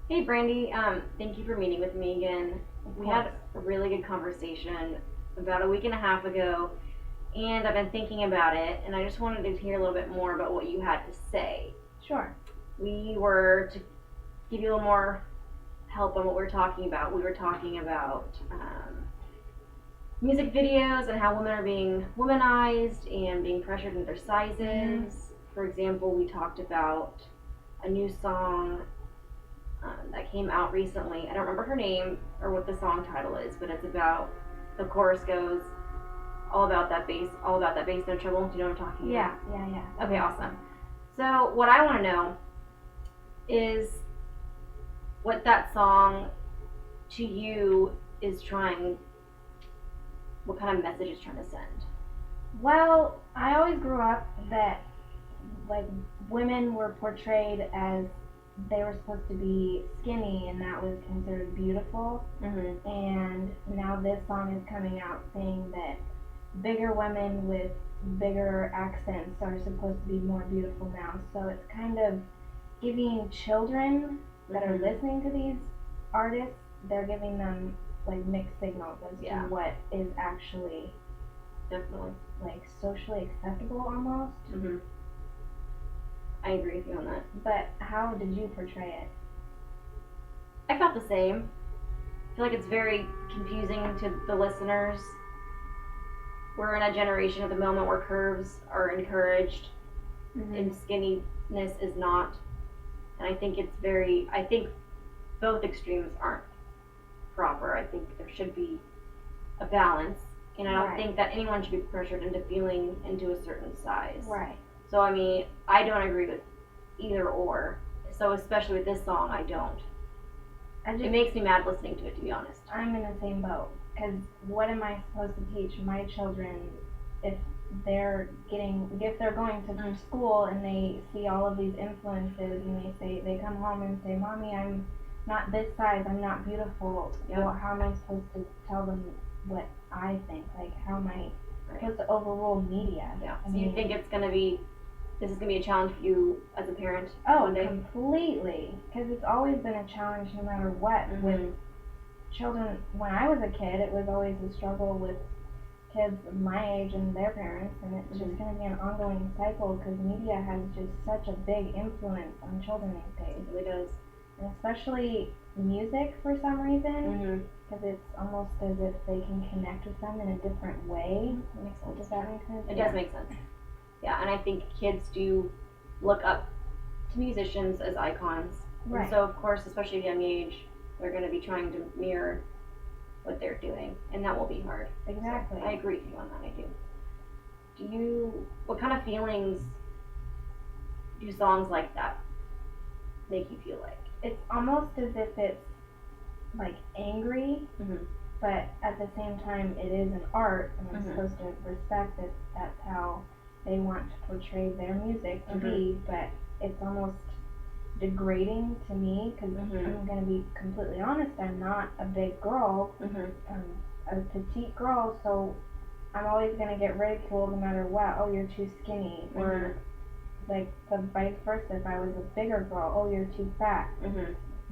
Hey Brandy, thank you for meeting with me again. Of We course. had a really good conversation about a week and a half ago, and I've been thinking about it, and I just wanted to hear a little bit more about what you had to say. Sure. We were to give you a little more help on what we were talking about. We were talking about music videos and how women are being womanized and being pressured into their sizes. For example, we talked about a new song that came out recently. I don't remember her name or what the song title is, but it's about the chorus goes all about that bass, no trouble. Do you know what I'm talking Yeah, about? yeah, yeah. Okay, awesome. So what I want to know is what that song to you is trying, what kind of message it's trying to send. Well, I always grew up that like women were portrayed as they were supposed to be skinny and that was considered beautiful. Mm-hmm. And now this song is coming out saying that bigger women with bigger accents are supposed to be more beautiful now. So it's kind of giving children that are Mm-hmm. listening to these artists, they're giving them like mixed signals as to Yeah. what is actually Definitely. like socially acceptable almost. Mm-hmm. I agree with you on that. But how did you portray it? I felt the same. I feel like it's very confusing to the listeners. We're in a generation at the moment where curves are encouraged and skinniness is not. And I think both extremes aren't proper. I think there should be a balance. And I don't Right. think that anyone should be pressured into feeling into a certain size. Right. So, I mean, I don't agree with either or. So, especially with this song, I don't. It makes me mad listening to it, to be honest. I'm in the same boat. Because what am I supposed to teach my children if if they're going to school and they see all of these influences and they come home and say, Mommy, I'm not this size, I'm not beautiful. Yep. Well, how am I supposed to tell them what I think? Like, how am I Right. supposed to overrule media? Yeah. I So, you mean, think this is going to be a challenge for you as a parent oh, one day? completely. Because it's always been a challenge no matter what. Mm-hmm. With children, when I was a kid, it was always a struggle with kids my age and their parents, and it's just going to be an ongoing cycle because media has just such a big influence on children these days. It really does. And especially music for some reason, because Mm-hmm. it's almost as if they can connect with them in a different way. That makes sense. Does that make sense? It does make sense. Yeah, and I think kids do look up to musicians as icons. Right. And so, of course, especially at a young age, they're going to be trying to mirror what they're doing, and that will be hard. Exactly. So I agree with you on that. I do. What kind of feelings do songs like that make you feel like? It's almost as if it's like angry, Mm-hmm. but at the same time, it is an art, and I'm Mhm. supposed to respect that that's how they want to portray their music to be, but it's almost degrading to me because I'm going to be completely honest, I'm not a big girl, I'm a petite girl, so I'm always going to get ridiculed no matter what. Oh, you're too skinny, or like the vice versa. If I was a bigger girl, oh, you're too fat.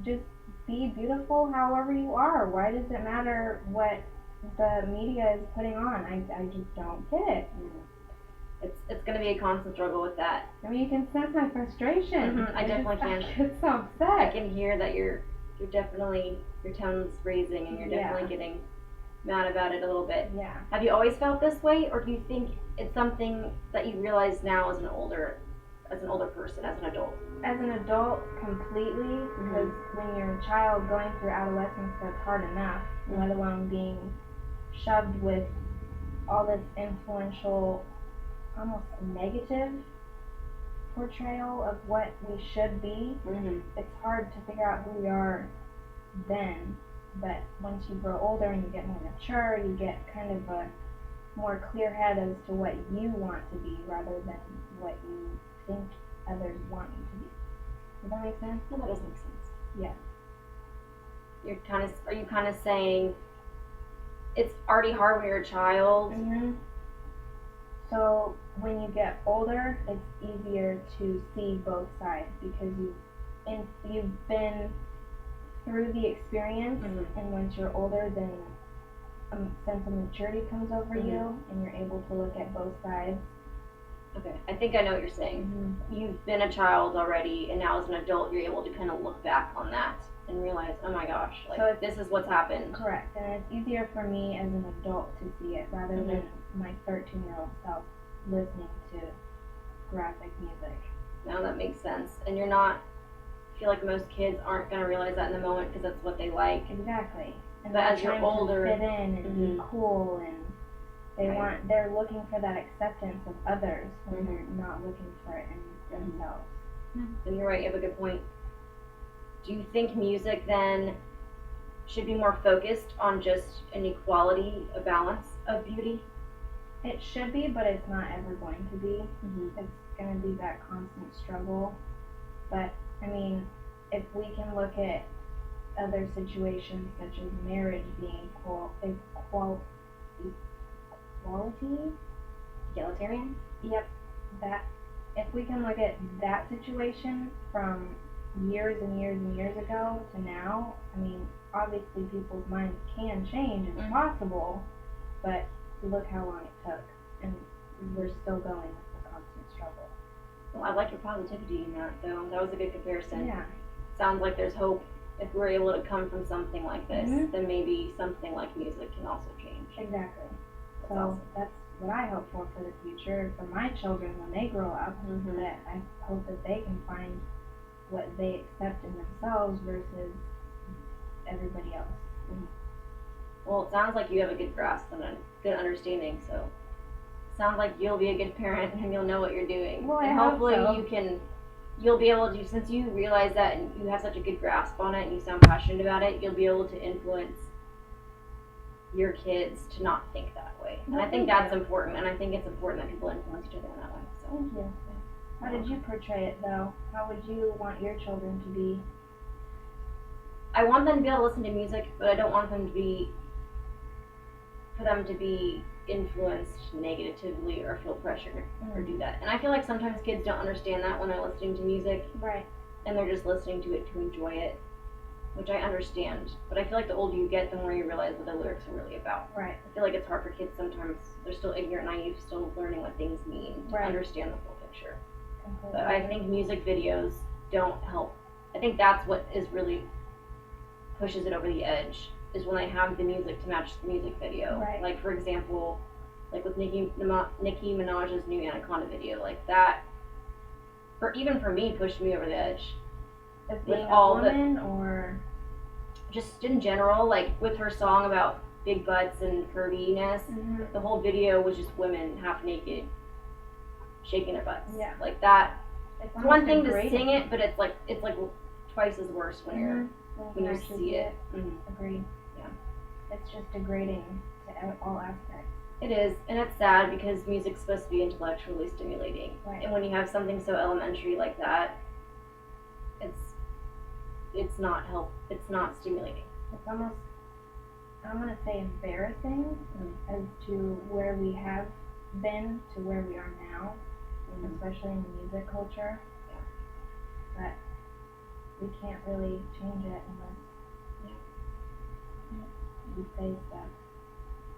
Just be beautiful however you are. Why does it matter what the media is putting on? I just don't get it. It's going to be a constant struggle with that. I mean, you can sense my frustration. I definitely can. I get so upset. I can hear that you're definitely, your tone's raising and you're definitely getting mad about it a little bit. Yeah. Have you always felt this way, or do you think it's something that you realize now as an older person, as an adult? As an adult, completely, because when you're a child going through adolescence, that's hard enough, let alone being shoved with all this influential, almost negative portrayal of what we should be. It's hard to figure out who we are then, but once you grow older and you get more mature, you get kind of a more clear head as to what you want to be rather than what you think others want you to be. Does that make sense? No, that does make sense. Yeah. Are you kind of saying it's already hard when you're a child? So when you get older, it's easier to see both sides because you've been through the experience, Mhm. and once you're older, then a sense of maturity comes over Mhm. you, and you're able to look at both sides. Okay, I think I know what you're saying. You've been a child already, and now as an adult, you're able to kind of look back on that and realize, oh my gosh, like So this is what's happened. Correct, and it's easier for me as an adult to see it rather Mhm. than my 13-year-old self listening to graphic music. Now that makes sense. And you're not, I feel like most kids aren't going to realize that in the moment because that's what they like. Exactly. And But they're as you're trying older- to fit in and be Mhm. cool, and Right. they're looking for that acceptance of others when Mhm. they're not looking for it in themselves. And you're right, you have a good point. Do you think music then should be more focused on just an equality, a balance of beauty? It should be, but it's not ever going to be. Mm-hmm. It's going to be that constant struggle. But, I mean, if we can look at other situations such as marriage being equality, Egalitarian? yep, that, if we can look at that situation from years and years and years ago to now, I mean, obviously people's minds can change, it's Mhm. possible, but look how long it took, and we're still going with the constant struggle. Well, I like your positivity in that, though. That was a good comparison. Yeah. Sounds like there's hope. If we're able to come from something like this, Mhm. then maybe something like music can also change. Exactly. That's So awesome. that's what I hope for the future, for my children when they grow up. Mhm. That I hope that they can find what they accept in themselves versus everybody else. Well, it sounds like you have a good grasp and a good understanding, so sounds like you'll be a good parent and you'll know what you're doing. Well, I and hope hopefully so. you'll be able to, since you realize that and you have such a good grasp on it and you sound passionate about it, you'll be able to influence your kids to not think that way. And Well, I think thank that's you. important, and I think it's important that people influence each other in that way. So Thank you. How did you portray it though? How would you want your children to be? I want them to be able to listen to music, but I don't want them to be influenced negatively or feel pressured or do that. And I feel like sometimes kids don't understand that when they're listening to music Right. and they're just listening to it to enjoy it, which I understand. But I feel like the older you get, the more you realize what the lyrics are really about. Right. I feel like it's hard for kids sometimes. They're still ignorant, naive, still learning what things mean to Right. understand the full picture. Completely. But I think music videos don't help. I think that's what is really pushes it over the edge, is when they have the music to match the music video. Right. Like, for example, like with Nicki Minaj's new Anaconda video, like that, even for me, pushed me over the edge. As with being all a the- woman or Just in general, like with her song about big butts and curviness, the whole video was just women half naked, shaking their butts. Yeah. Like that. it's It's one almost thing to degrading. sing it, but it's like twice as worse when you're Mhm. when can you actually see it. Agreed. Yeah. It's just degrading to all aspects. It is, and it's sad because music's supposed to be intellectually stimulating. Right. And when you have something so elementary like that, it's not stimulating. It's almost, I'm going to say embarrassing as to where we have been to where we are now, especially in the music culture. Yeah. But we can't really change it unless we say stuff.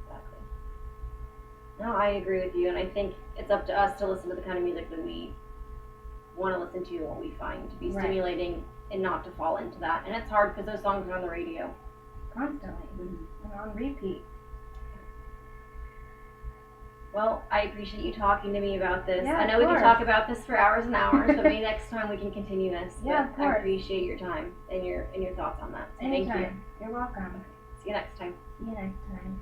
Exactly. No, I agree with you, and I think it's up to us to listen to the kind of music that we want to listen to and what we find to be Right. stimulating and not to fall into that. And it's hard because those songs are on the radio. Constantly. And on repeat. Well, I appreciate you talking to me about this. Yeah, I know of we could course. talk about this for hours and hours, but maybe next time we can continue this. Yeah, But of course. I appreciate your time and your thoughts on that. So Anytime. thank you. You're welcome. See you next time. See you next time.